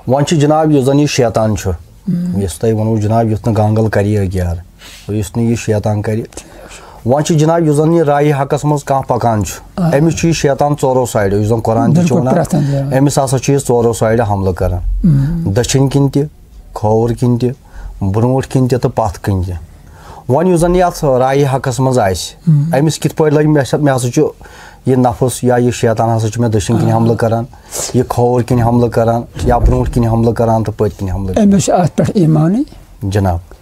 one جناب اس زن یہ شیطان یس تہ ونو جناب یس گانگل کر اگیار اس یہ شیطان کر ون جناب اس زن یہ رائے حقس مز کھانا پکان امس شیطان ژورو سائڈو اس زن قرآن تہ امس ہسا ژورو سائڈ حملہ کران دچھن کن تہ کھوور کن تہ برونٹ کن تہ تو پتھ کن تہ ون اس زن یہ رائے حقس مز امس کت پہ لگ مے ہسا یہ نفس یا یہ شیطان ہسا مے دچھن کن حملہ کران یہ کھوور کن حملہ کران یا برونٹ کن حملہ کران تو پت کن حملہ امس ات پہ ایمانی جناب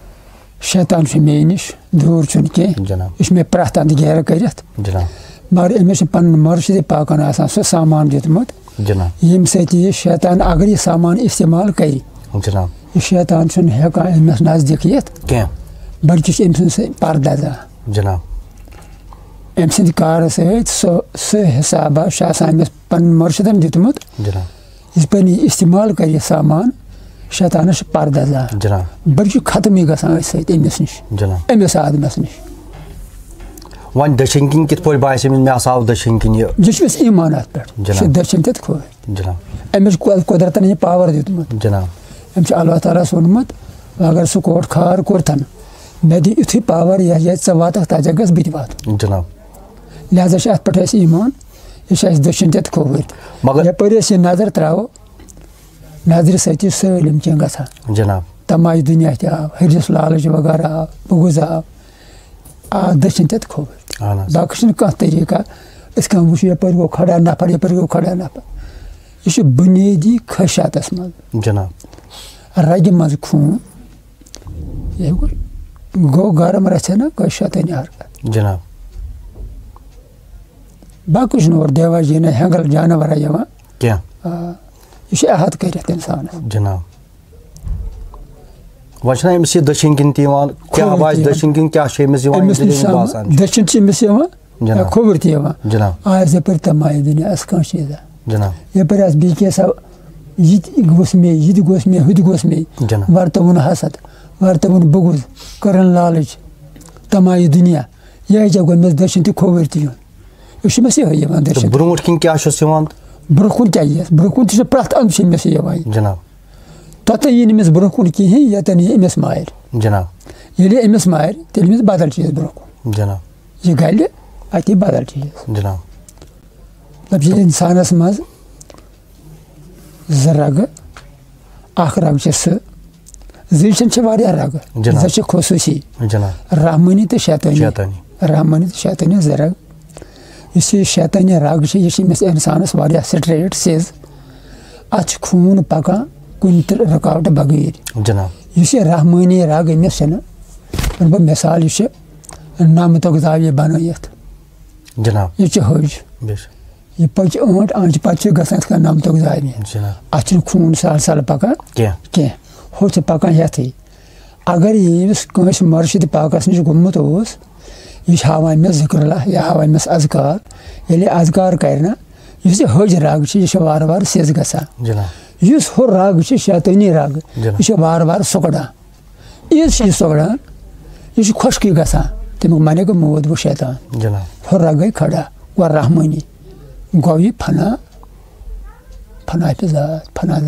شیطان مے نش دور چھ کی جناب یہ مے پرت اند گیر کرت جناب مگر امس پن مرشد پاکن آسان سہ سامان دیتمت جناب یم سۭتۍ یہ شیطان اگر یہ سامان استعمال کری جناب یہ شیطان چھُنہٕ ہٮ۪کان أمِس نزدیٖک یِتھ کینٛہہ بلکہِ چھِ أمۍ سٕنٛز پردٕ دِوان جناب أمۍ سٕنٛدِ کارٕ سۭتۍ سُہ حِسابہ چھُ آسان أمِس پنٕنۍ مُرشِدن دیُتمُت جناب یِتھ پٲٹھۍ یہِ استعمال کرِ یہِ سامان شیطانس چھُ پردٕ دِوان جناب بلکہِ ختمٕے گژھان أتھۍ سۭتۍ أمِس نِش جناب أمِس آدمس نِش ون دچھن کن کت پٲٹھۍ باسے مےٚ ہسا آو دچھن کن یہِ چھُ أمِس ایٖمان اتھ پٮ۪ٹھ یہِ چھُ دٔچھِنۍ تہِ تہٕ کھوورِ جناب أمِس چھُ قۄدرتن یہِ پاور دیُتمُت جناب أمۍ چھُ اللہ تعالیٰ ہس ووٚنمُت اگر سُہ کوٹ کھار کوٚرتھن مےٚ دِ یُتھُے پاور یہِ ژٕ واتکھ تتھ جگہس بہٕ تہِ واتہٕ جناب لہذا چھُ اتھ پٮ۪ٹھ اَسہِ ایٖمان یہِ چھُ اَسہِ دٔچھِنۍ تہِ تہٕ کھووٕرۍ یپٲرۍ أسۍ یہِ نظر تراوو نظرِ سۭتۍ چھُ سٲلِم کینٛہہ گژھان جناب تماش دُنیا تہِ آو ہرجس لالچ وغیرہ آو بُغض آو دٔچھِنۍ تہِ تہٕ کھووٕرۍ باقٕے چھُنہٕ کانٛہہ طریٖقہ یِتھ کٔنۍ وٕچھو یپٲرۍ گوٚو کھڑا نفر یپٲرۍ گوٚو کھڑا نفر یہِ چھُ بُنیٲدی خٲہِشاتس منٛز جناب رگہِ منٛز خوٗن یہِ گوٚو گرم رژھِ نا کٲنٛسہِ شیطٲنی حرکت جناب باقٕے چھُنہٕ اورٕ دیوا جینا ہٮ۪نٛگل جانورا یِوان کینٛہہ یہِ چھُ احط کٔرِتھ انسانس جناب وۄنۍ چھُنہ أمِس یہِ دٔچھِنۍ کِنۍ تہِ یِوان کیٛاہ باسہِ دٔچھِنۍ کِنۍ کیٛاہ چھُ أمِس یِوان دٔچھِنۍ چھِ أمِس یِوان کھووُر تہِ یِوان جناب آز یپٲرۍ تمایہِ دُنیاہس کانٛہہ چیٖزا جناب یپٲرۍ آسہِ بیٚیہِ کینٛژھا یہِ تہِ گوٚژھ مے یہِ تہِ گوٚژھ مے ہُہ تہِ گوٚژھ مے ورتوُن حسد ورتوُن بُغض کٔرٕن لالٕچ تمایہِ دُنیا یِہے چھےٚ گوٚو أمِس دٔچھِنۍ تہِ کھووُرۍ تہِ یُن یہِ چھُ أمِس یِہے یِوان دٔچھِنۍ برونٛٹھ کِنۍ کیٛاہ چھُس یِوان برونٛہہ کُن کیٛاہ یِیَس برونٛہہ کُن تہِ چھُ پرٛٮ۪تھ اَندٕ چھُ أمِس یِوان جناب توٚتن یی نہٕ أمِس برونٛہہ کُن کِہیٖنۍ ییٚتٮ۪ن یی أمِس مارِ جناب ییٚلہِ أمِس مارِ تیٚلہِ أمِس بدل چیٖز برونٛہہ کُن جناب یہِ گلہِ اَتہِ یی بدل چیٖز جناب مطلب یہِ اِنسانس منٛز زٕ رگہٕ اکھ رگ چھِ سُہ زِچھن چھِ واریاہ رگہٕ زٕ چھِ خصوٗصی رحمٲنی تہٕ شیطٲنی رحمٲنی تہٕ شیطٲنی زٕ رگ یُس یہِ شیطٲنی رگ چھِ یہِ چھِ أمِس اِنسانس واریاہ سٹریٹ سیٚز اتھ چھُ خوٗن پکان کُنہِ تہِ رُکاوٹہٕ بغٲر جناب یُس یہِ رحمٲنی رگ أمِس چھِنہٕ ونہٕ بہٕ مثال یہِ چھِ نمتُک زاویہِ بنٲیِتھ جناب یہِ چھِ حٔج یہِ پٔچ ٲنٹ آنچہِ پتہٕ چھِ گژھان یِتھ کٔنۍ نمتُک زاویہِ اتھ چھُنہٕ خوٗن سہل سہل پکان کینٛہہ ہُہ چھُ پکان ہیٚتھٕے اگر ییٚمِس کٲنٛسہِ مُرشِد پاکس نِش گوٚمُت اوس یہِ چھُ ہاوان أمِس ذِکر اللہ یا ہاوان أمِس اذکار ییٚلہِ یہِ اذکار کرِ نا یُس یہِ حٔج رگ چھِ یہِ چھِ وارٕ وارٕ سیٚز گژھان یُس ہُہ رگ چھِ شیطٲنی رگ یہِ چھِ وارٕ وارٕ سُکڑان ییٖژ چھِ یہِ سُکڑان یہِ چھُ خۄشکٕے گژھان تمیُک معنی گوٚو موٗد گوٚو شیطان ہُہ رگ گٔے کھڑا گوٚو رحمٲنی گوٚو یہِ فنا پہِ ذات فنا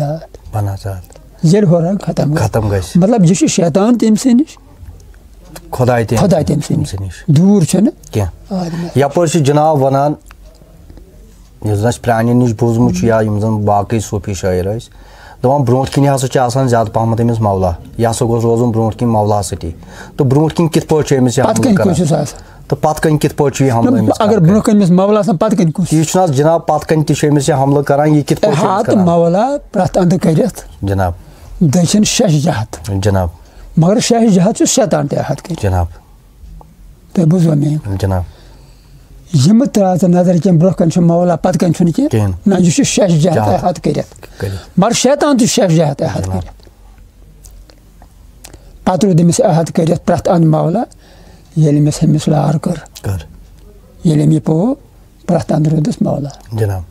ذات ییٚلہِ ہُہ رگ ختم گژھِ مطلب یہِ چھُ شیطان تٔمۍ سٕے نِش خۄدا تٔمۍ سٕے نِش دوٗر چھُنہٕ کینٛہہ یپٲرۍ چھِ جناب ونان یُس زن اَسہِ پرٛانٮ۪ن نِش بوٗزمُت چھُ یا یِم زن باقٕے صوٗفی شٲعر ٲسۍ دپان برونٛٹھ کِنۍ ہسا چھُ آسان زیادٕ پہمتھ أمِس مولا یہِ ہسا گوٚژھ روزُن برونٛٹھ کِنۍ مولا سۭتی تہٕ برونٛٹھ کِنۍ کِتھ پٲٹھۍ چھُ أمِس یہِ حملہٕ کران تہٕ پتہٕ کَنۍ کِتھ پٲٹھۍ چھُ یہِ حملہٕ اگر برونٛہہ کَنہِ أمِس مولا آسان پتہٕ کَنہِ کُس یہِ چھُنہٕ حظ جناب پتہٕ کَنۍ تہِ چھُ أمِس یہِ حملہٕ کران یہِ کِتھ پٲٹھۍ مولا پرٛٮ۪تھ اندٕ کٔرِتھ جناب دٔچھِنۍ شش جہت جناب مگر شش جہت چھُ شیطان تہِ احط کٔرِتھ جناب تُہۍ بوٗزوا مےٚ جناب یِمہٕ ترٛاو ژٕ نظر کینٛہہ برونٛہہ کَنہِ چھُ مولا پتہٕ کَنہِ چھُنہٕ کینٛہہ نہ یہِ چھُ شش جہت احط کٔرِتھ مگر شیطان تہِ چھُ شش جہت احط کٔرِتھ پتہٕ روٗد أمِس احط کٔرِتھ پرٛٮ۪تھ اندٕ مولا ییٚلہِ أمِس ہیٚمِس لار کٔر ییٚلہِ أمۍ یہِ پوٚو پرٛٮ۪تھ اندٕ روٗدُس مولا جناب